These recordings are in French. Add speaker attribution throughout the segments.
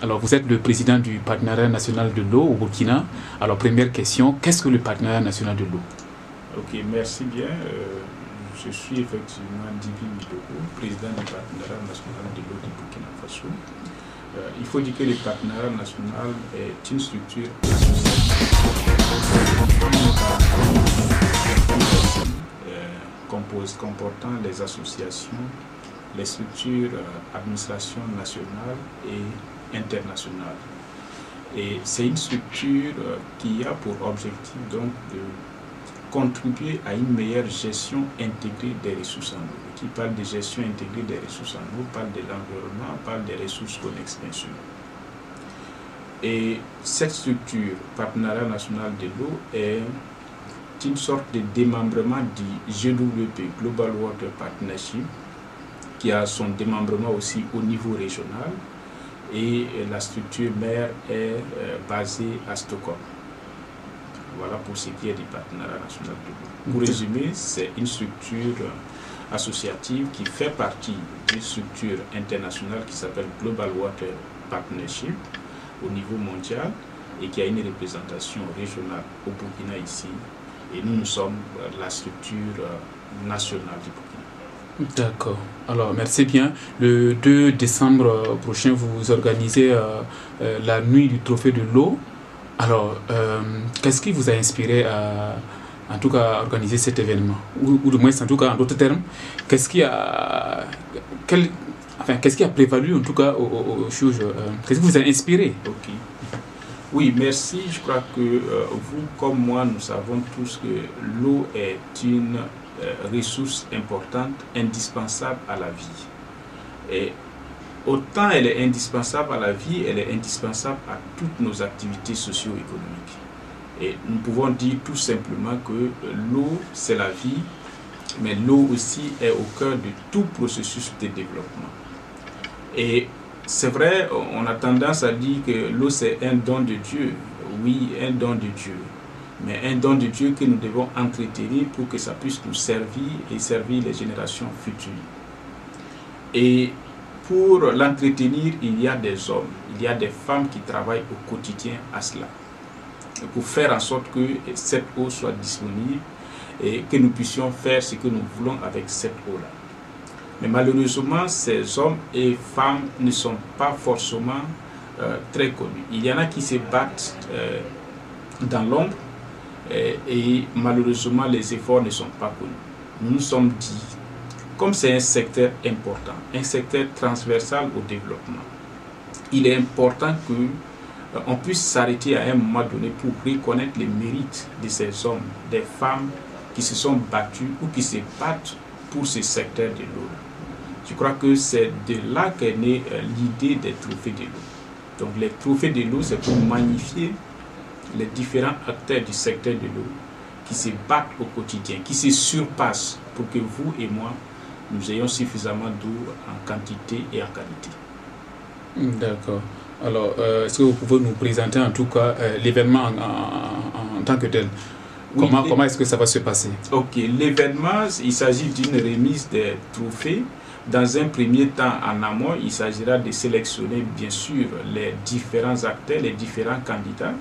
Speaker 1: Alors, vous êtes le président du partenariat national de l'eau au Burkina. Alors, première question, qu'est-ce que le partenariat national de l'eau?
Speaker 2: Ok, merci bien. Je suis effectivement Dibi Midoko, président du partenariat national de l'eau du Burkina Faso. Il faut dire que le partenariat national est une structure comportant les associations, les structures administration nationale et internationale. Et c'est une structure qui a pour objectif donc de contribuer à une meilleure gestion intégrée des ressources en eau. Qui parle de gestion intégrée des ressources en eau, parle de l'environnement, parle des ressources connexes bien sûr. Et cette structure, Partenariat national de l'eau, est une sorte de démembrement du GWP, Global Water Partnership, qui a son démembrement aussi au niveau régional, et la structure mère est basée à Stockholm. Voilà pour ce qui est du partenariat national de l'eau. Pour résumer, c'est une structure associative qui fait partie d'une structure internationale qui s'appelle Global Water Partnership au niveau mondial et qui a une représentation régionale au Burkina ici. Et nous sommes la structure nationale du Burkina.
Speaker 1: D'accord. Alors, merci bien. Le 2 décembre prochain, vous organisez la nuit du trophée de l'eau. Alors, qu'est-ce qui vous a inspiré à, en tout cas, organiser cet événement? Ou du moins, en tout cas, en d'autres termes, qu'est-ce qui a prévalu, en tout cas, aux choses? Qu'est-ce qui vous a inspiré?
Speaker 2: Ok. Oui, merci. Je crois que vous, comme moi, nous savons tous que l'eau est une ressource importante, indispensable à la vie. Et autant elle est indispensable à la vie, elle est indispensable à toutes nos activités socio-économiques. Et nous pouvons dire tout simplement que l'eau, c'est la vie, mais l'eau aussi est au cœur de tout processus de développement. Et c'est vrai, on a tendance à dire que l'eau, c'est un don de Dieu. Oui, un don de Dieu. Mais un don de Dieu que nous devons entretenir pour que ça puisse nous servir et servir les générations futures. Et pour l'entretenir, il y a des hommes, il y a des femmes qui travaillent au quotidien à cela. Pour faire en sorte que cette eau soit disponible et que nous puissions faire ce que nous voulons avec cette eau-là. Mais malheureusement, ces hommes et femmes ne sont pas forcément très connus. Il y en a qui se battent dans l'ombre et malheureusement, les efforts ne sont pas connus. Nous nous sommes dit, comme c'est un secteur important, un secteur transversal au développement, il est important qu'on puisse s'arrêter à un moment donné pour reconnaître les mérites de ces hommes, des femmes qui se sont battus ou qui se battent pour ce secteur de l'eau. Je crois que c'est de là qu'est née l'idée des trophées de l'eau. Donc les trophées de l'eau, c'est pour magnifier les différents acteurs du secteur de l'eau qui se battent au quotidien, qui se surpassent pour que vous et moi, nous ayons suffisamment d'eau en quantité et en qualité.
Speaker 1: D'accord. Alors, est-ce que vous pouvez nous présenter en tout cas l'événement en tant que tel? Comment est-ce que ça va se passer?
Speaker 2: Ok, l'événement, il s'agit d'une remise des trophées. Dans un premier temps, en amont, il s'agira de sélectionner bien sûr les différents acteurs, les différents candidats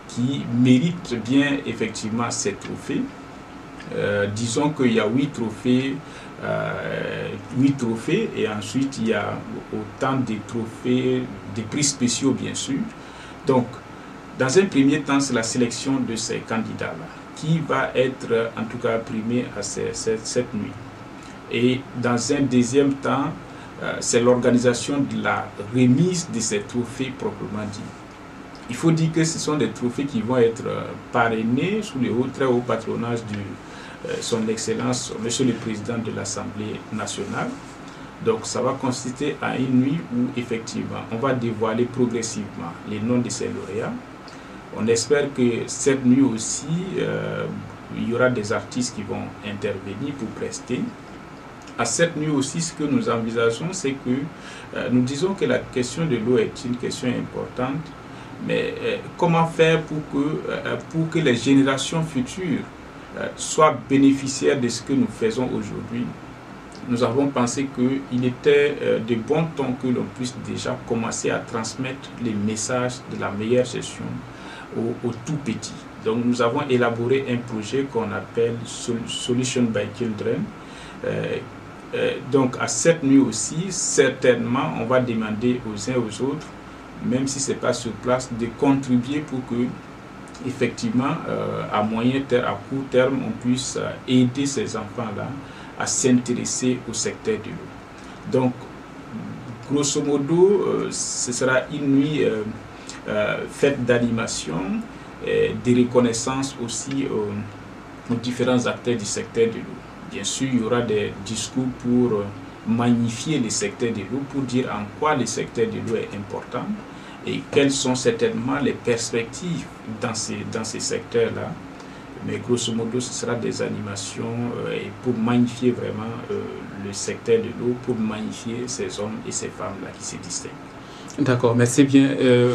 Speaker 2: qui méritent bien effectivement ces trophées. Disons qu'il y a 8 trophées et ensuite il y a autant de trophées, de prix spéciaux bien sûr. Donc, dans un premier temps, c'est la sélection de ces candidats-là qui va être en tout cas primé à cette nuit. Et dans un deuxième temps, c'est l'organisation de la remise de ces trophées proprement dit. Il faut dire que ce sont des trophées qui vont être parrainés sous le très haut patronage de son Excellence, Monsieur le Président de l'Assemblée nationale. Donc ça va consister à une nuit où effectivement on va dévoiler progressivement les noms de ces lauréats. On espère que cette nuit aussi, il y aura des artistes qui vont intervenir pour prester. À cette nuit aussi, ce que nous envisageons, c'est que nous disons que la question de l'eau est une question importante, mais comment faire pour que les générations futures soient bénéficiaires de ce que nous faisons aujourd'hui? nous avons pensé qu'il était de bon ton que l'on puisse déjà commencer à transmettre les messages de la meilleure gestion aux tout petits. Donc nous avons élaboré un projet qu'on appelle Solution by Children. Donc à cette nuit aussi, certainement, on va demander aux uns et aux autres, même si ce n'est pas sur place, de contribuer pour que, effectivement, à moyen terme, à court terme, on puisse aider ces enfants-là à s'intéresser au secteur de l'eau. Donc, grosso modo, ce sera une nuit faite d'animation, de reconnaissance aussi aux différents acteurs du secteur de l'eau. Bien sûr, il y aura des discours pour magnifier le secteur de l'eau, pour dire en quoi le secteur de l'eau est important et quelles sont certainement les perspectives dans ces secteurs-là. Mais grosso modo, ce sera des animations pour magnifier vraiment le secteur de l'eau, pour magnifier ces hommes et ces femmes-là qui se distinguent.
Speaker 1: D'accord, merci bien.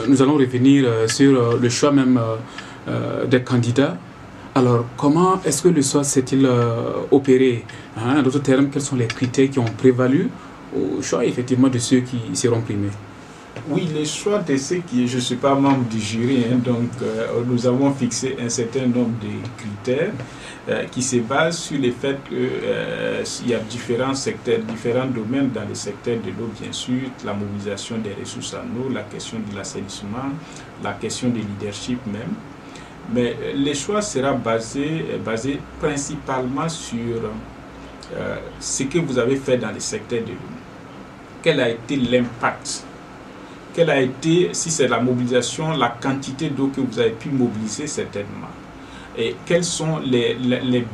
Speaker 1: Nous allons revenir sur le choix même des candidats. Alors, comment est-ce que le choix s'est-il opéré? En d'autres termes, quels sont les critères qui ont prévalu au choix effectivement de ceux qui seront primés?
Speaker 2: Oui, les choix de ceux qui... Je ne suis pas membre du jury, donc nous avons fixé un certain nombre de critères qui se basent sur le fait qu'il y a différents secteurs, différents domaines dans le secteur de l'eau, bien sûr, la mobilisation des ressources en eau, la question de l'assainissement, la question du leadership même. Mais les choix sera basé principalement sur ce que vous avez fait dans le secteur de l'eau. Quel a été l'impact? Quelle a été, si c'est la mobilisation, la quantité d'eau que vous avez pu mobiliser certainement? Et quels sont les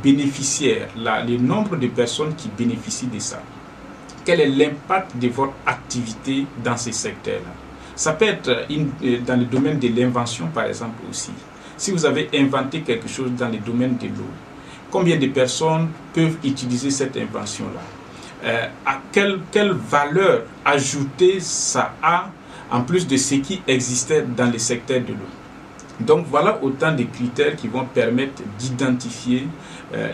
Speaker 2: bénéficiaires, le nombre de personnes qui bénéficient de ça? Quel est l'impact de votre activité dans ces secteurs-là? Ça peut être dans le domaine de l'invention, par exemple, aussi. Si vous avez inventé quelque chose dans le domaine de l'eau, combien de personnes peuvent utiliser cette invention-là? À quelle valeur ajoutée ça a en plus de ce qui existait dans le secteur de l'eau? Donc voilà autant de critères qui vont permettre d'identifier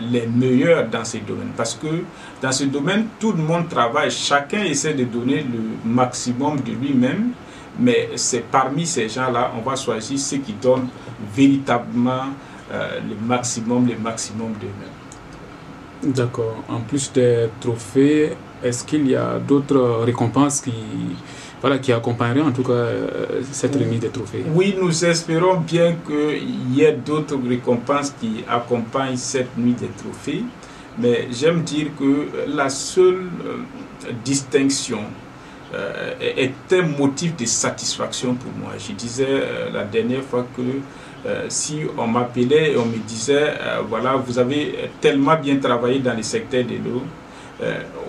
Speaker 2: les meilleurs dans ces domaines. Parce que dans ce domaine, tout le monde travaille, chacun essaie de donner le maximum de lui-même, mais c'est parmi ces gens-là, on va choisir ceux qui donnent véritablement le maximum d'eux-mêmes.
Speaker 1: D'accord. En plus des trophées, est-ce qu'il y a d'autres récompenses qui accompagneraient en tout cas cette remise des trophées?
Speaker 2: Oui, nous espérons bien qu'il y ait d'autres récompenses qui accompagnent cette nuit des trophées. Mais j'aime dire que la seule distinction est un motif de satisfaction pour moi. Je disais la dernière fois que si on m'appelait et on me disait voilà, vous avez tellement bien travaillé dans le secteur de l'eau,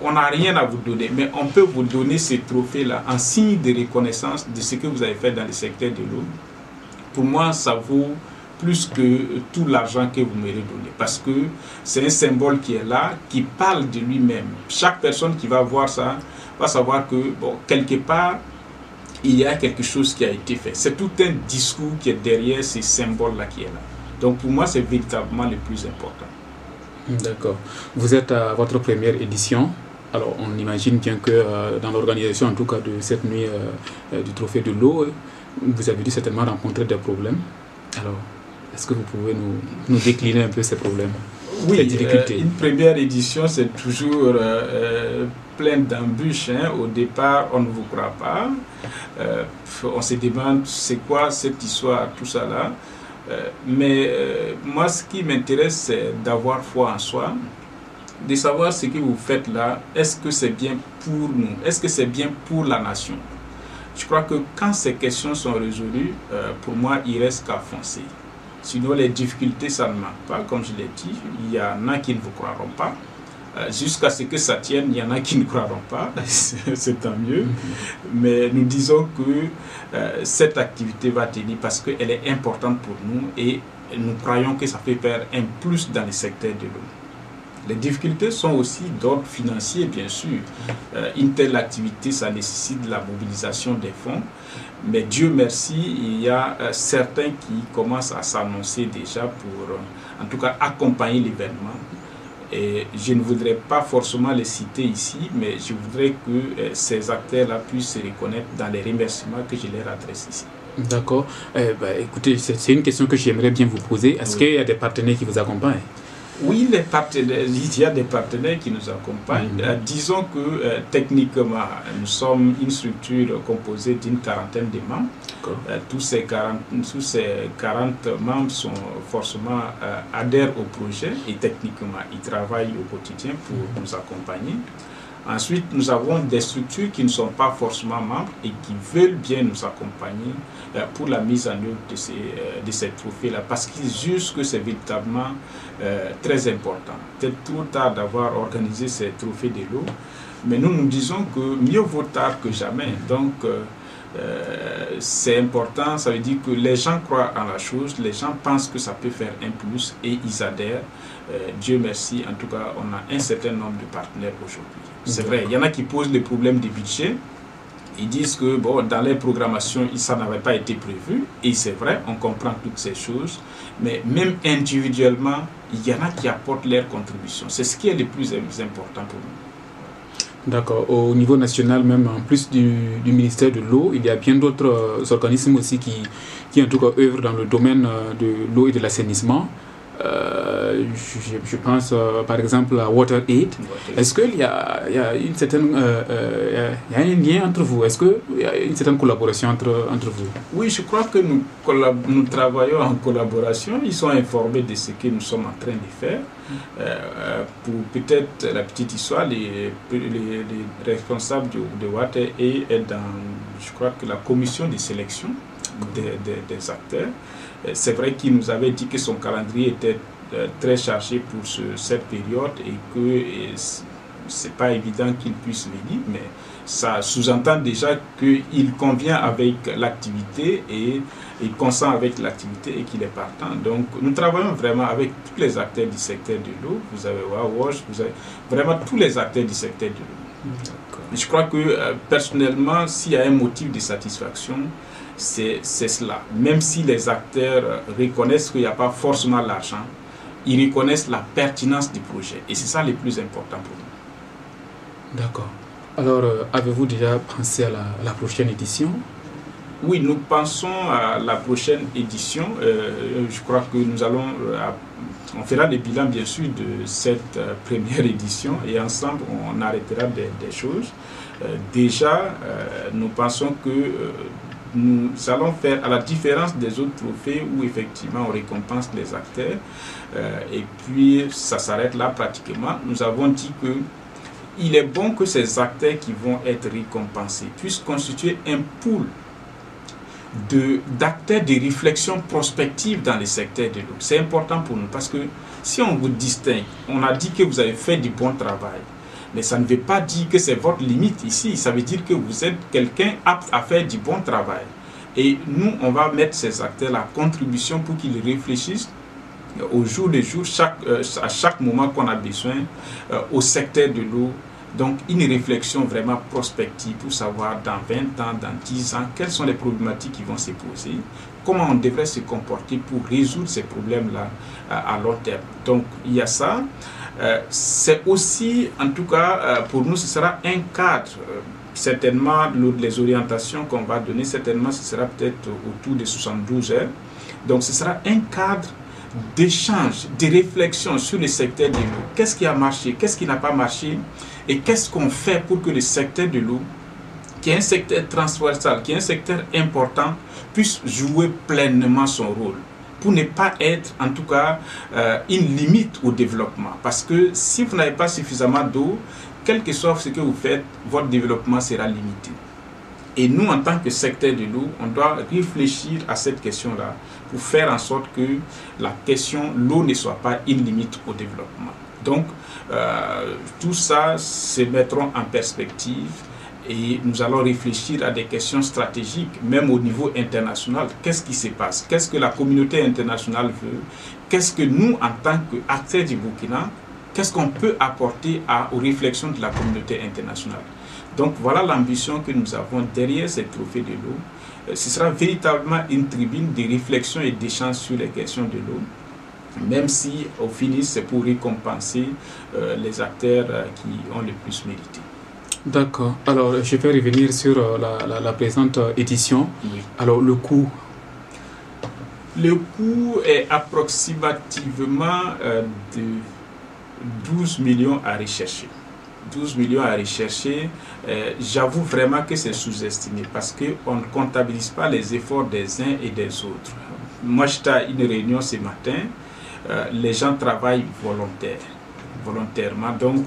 Speaker 2: on n'a rien à vous donner, mais on peut vous donner ces trophées-là en signe de reconnaissance de ce que vous avez fait dans le secteur de l'eau. Pour moi, ça vaut plus que tout l'argent que vous m'aurez donné, parce que c'est un symbole qui est là, qui parle de lui-même. Chaque personne qui va voir ça va savoir que, bon, quelque part, il y a quelque chose qui a été fait. C'est tout un discours qui est derrière ces symboles-là qui est là. Donc pour moi, c'est véritablement le plus important.
Speaker 1: D'accord. Vous êtes à votre première édition. Alors on imagine bien que dans l'organisation, en tout cas, de cette nuit du trophée de l'eau, vous avez dû certainement rencontrer des problèmes. Alors, est-ce que vous pouvez nous décliner un peu ces problèmes?
Speaker 2: Oui, une première édition, c'est toujours plein d'embûches. Au départ, on ne vous croit pas. On se demande c'est quoi cette histoire, tout ça là. Mais moi, ce qui m'intéresse, c'est d'avoir foi en soi, de savoir ce que vous faites là. Est-ce que c'est bien pour nous? Est-ce que c'est bien pour la nation? Je crois que quand ces questions sont résolues, pour moi, il reste qu'à foncer. Sinon, les difficultés, ça ne manque pas. Comme je l'ai dit, il y en a qui ne vous croiront pas. Jusqu'à ce que ça tienne, il y en a qui ne croiront pas. C'est tant mieux. Mais nous disons que cette activité va tenir parce qu'elle est importante pour nous et nous croyons que ça peut faire un plus dans le secteur de l'eau. Les difficultés sont aussi d'ordre financier, bien sûr. Une telle activité, ça nécessite de la mobilisation des fonds. Mais Dieu merci, il y a certains qui commencent à s'annoncer déjà pour, en tout cas, accompagner l'événement. Et je ne voudrais pas forcément les citer ici, mais je voudrais que ces acteurs-là puissent se reconnaître dans les remerciements que je leur adresse ici.
Speaker 1: D'accord. Écoutez, c'est une question que j'aimerais bien vous poser. Est-ce qu'il y a des partenaires qui vous accompagnent?
Speaker 2: Oui, les partenaires, il y a des partenaires qui nous accompagnent. Disons que techniquement, nous sommes une structure composée d'une quarantaine de membres. Tous ces 40 membres sont forcément adhèrent au projet et techniquement, ils travaillent au quotidien pour nous accompagner. Ensuite, nous avons des structures qui ne sont pas forcément membres et qui veulent bien nous accompagner pour la mise en œuvre de ces trophées-là, parce qu'ils jugent que c'est véritablement très important. Peut-être trop tard d'avoir organisé ces trophées de l'eau, mais nous disons que mieux vaut tard que jamais. Donc, c'est important, ça veut dire que les gens croient en la chose, les gens pensent que ça peut faire un plus et ils adhèrent. Dieu merci, en tout cas, on a un certain nombre de partenaires aujourd'hui. C'est vrai, il y en a qui posent le problème du budget. Ils disent que bon, dans les programmations, ça n'avait pas été prévu. Et c'est vrai, on comprend toutes ces choses. Mais même individuellement, il y en a qui apportent leur contribution. C'est ce qui est le plus important pour nous.
Speaker 1: D'accord. Au niveau national, même en plus du ministère de l'eau, il y a bien d'autres organismes aussi qui en tout cas œuvrent dans le domaine de l'eau et de l'assainissement. Je pense par exemple à WaterAid. Est-ce qu'il y a une certaine il y a un lien entre vous? Est-ce qu'il y a une certaine collaboration entre vous?
Speaker 2: Oui, je crois que nous travaillons en collaboration. Ils sont informés de ce que nous sommes en train de faire. Pour peut-être la petite histoire, les responsables de WaterAid est dans, je crois que la commission de sélection des acteurs. C'est vrai qu'il nous avait dit que son calendrier était très chargé pour cette période et que c'est pas évident qu'il puisse venir, mais ça sous-entend déjà qu'il convient avec l'activité et il consent avec l'activité et qu'il est partant. Donc nous travaillons vraiment avec tous les acteurs du secteur de l'eau. Vous avez WAWASH, vous avez vraiment tous les acteurs du secteur de l'eau. Je crois que personnellement, s'il y a un motif de satisfaction, c'est cela. Même si les acteurs reconnaissent qu'il n'y a pas forcément l'argent, ils reconnaissent la pertinence du projet. Et c'est ça le plus important pour nous.
Speaker 1: D'accord. Alors, avez-vous déjà pensé à la prochaine édition?
Speaker 2: Oui, nous pensons à la prochaine édition. Je crois que nous allons... on fera le bilan, bien sûr, de cette première édition et ensemble, on arrêtera des choses. Déjà, nous pensons que nous allons faire, à la différence des autres trophées où effectivement on récompense les acteurs, et puis ça s'arrête là pratiquement, nous avons dit que il est bon que ces acteurs qui vont être récompensés puissent constituer un pool d'acteurs de réflexion prospective dans les secteurs de l'eau. C'est important pour nous parce que si on vous distingue, on a dit que vous avez fait du bon travail, mais ça ne veut pas dire que c'est votre limite ici. Ça veut dire que vous êtes quelqu'un apte à faire du bon travail. Et nous, on va mettre ces acteurs à contribution pour qu'ils réfléchissent au jour le jour, à chaque moment qu'on a besoin au secteur de l'eau. Donc, une réflexion vraiment prospective pour savoir dans 20 ans, dans 10 ans, quelles sont les problématiques qui vont se poser, comment on devrait se comporter pour résoudre ces problèmes-là à long terme. Donc, il y a ça. C'est aussi, en tout cas, pour nous, ce sera un cadre. Certainement, les orientations qu'on va donner, certainement, ce sera peut-être autour de 72 heures. Donc, ce sera un cadre d'échange, de réflexion sur le secteur de l'eau. Qu'est-ce qui a marché, qu'est-ce qui n'a pas marché et qu'est-ce qu'on fait pour que le secteur de l'eau, qui est un secteur transversal, qui est un secteur important, puisse jouer pleinement son rôle, pour ne pas être en tout cas une limite au développement. Parce que si vous n'avez pas suffisamment d'eau, quel que soit ce que vous faites, votre développement sera limité. Et nous, en tant que secteur de l'eau, on doit réfléchir à cette question-là pour faire en sorte que la question, l'eau ne soit pas une limite au développement. Donc, tout ça se mettront en perspective et nous allons réfléchir à des questions stratégiques, même au niveau international. Qu'est-ce qui se passe? Qu'est-ce que la communauté internationale veut? Qu'est-ce que nous, en tant qu'acteurs du Burkina, qu'est-ce qu'on peut apporter aux réflexions de la communauté internationale? Donc voilà l'ambition que nous avons derrière ces trophées de l'eau. Ce sera véritablement une tribune de réflexion et d'échange sur les questions de l'eau. même si au finish c'est pour récompenser les acteurs qui ont le plus mérité.
Speaker 1: D'accord. Alors, je vais revenir sur la présente édition.
Speaker 2: Oui.
Speaker 1: Alors, le coût.
Speaker 2: Le coût est approximativement de 12 millions à rechercher. 12 millions à rechercher, j'avoue vraiment que c'est sous-estimé parce qu'on ne comptabilise pas les efforts des uns et des autres. Moi, j'étais à une réunion ce matin, les gens travaillent volontairement, donc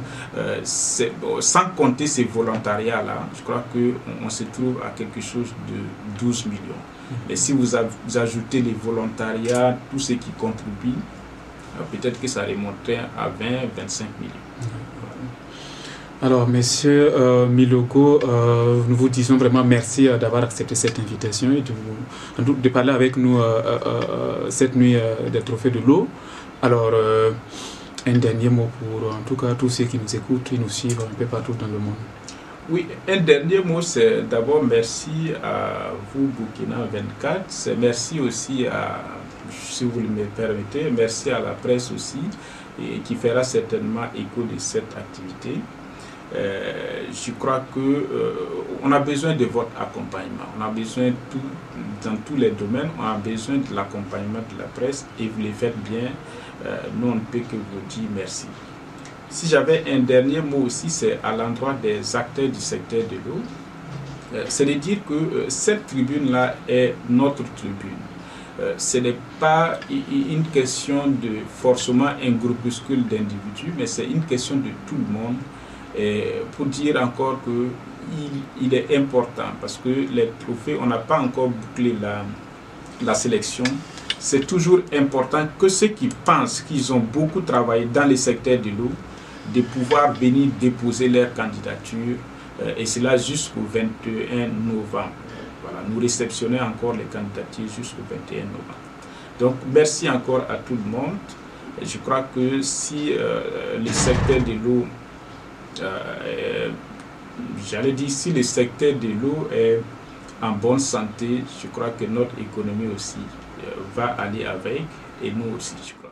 Speaker 2: sans compter ces volontariats-là, je crois qu'on se trouve à quelque chose de 12 millions. Et si vous ajoutez les volontariats, tous ceux qui contribuent, peut-être que ça remonterait à 20-25 millions.
Speaker 1: Alors, Monsieur Milogo, nous vous disons vraiment merci d'avoir accepté cette invitation et de parler avec nous cette nuit des trophées de l'eau. Alors, un dernier mot pour en tout cas tous ceux qui nous écoutent et nous suivent un peu partout dans le monde.
Speaker 2: Oui, un dernier mot, c'est d'abord merci à vous, Burkina 24. Merci aussi à, si vous me permettez, merci à la presse aussi, et qui fera certainement écho de cette activité. Je crois qu'on a besoin de votre accompagnement. On a besoin, dans tous les domaines, on a besoin de l'accompagnement de la presse et vous le faites bien. Nous, on ne peut que vous dire merci. Si j'avais un dernier mot aussi, c'est à l'endroit des acteurs du secteur de l'eau. C'est de dire que cette tribune-là est notre tribune. Ce n'est pas une question de forcément un groupuscule d'individus, mais c'est une question de tout le monde. Et pour dire encore qu'il est important, parce que les trophées, on n'a pas encore bouclé la sélection. C'est toujours important que ceux qui pensent qu'ils ont beaucoup travaillé dans le secteur de l'eau, de pouvoir venir déposer leur candidature, et cela jusqu'au 21 novembre. Voilà, nous réceptionnons encore les candidatures jusqu'au 21 novembre. Donc, merci encore à tout le monde. Et je crois que si le secteur de l'eau, j'allais dire, si le secteur de l'eau est en bonne santé, je crois que notre économie aussi va aller avec, et nous aussi, je crois.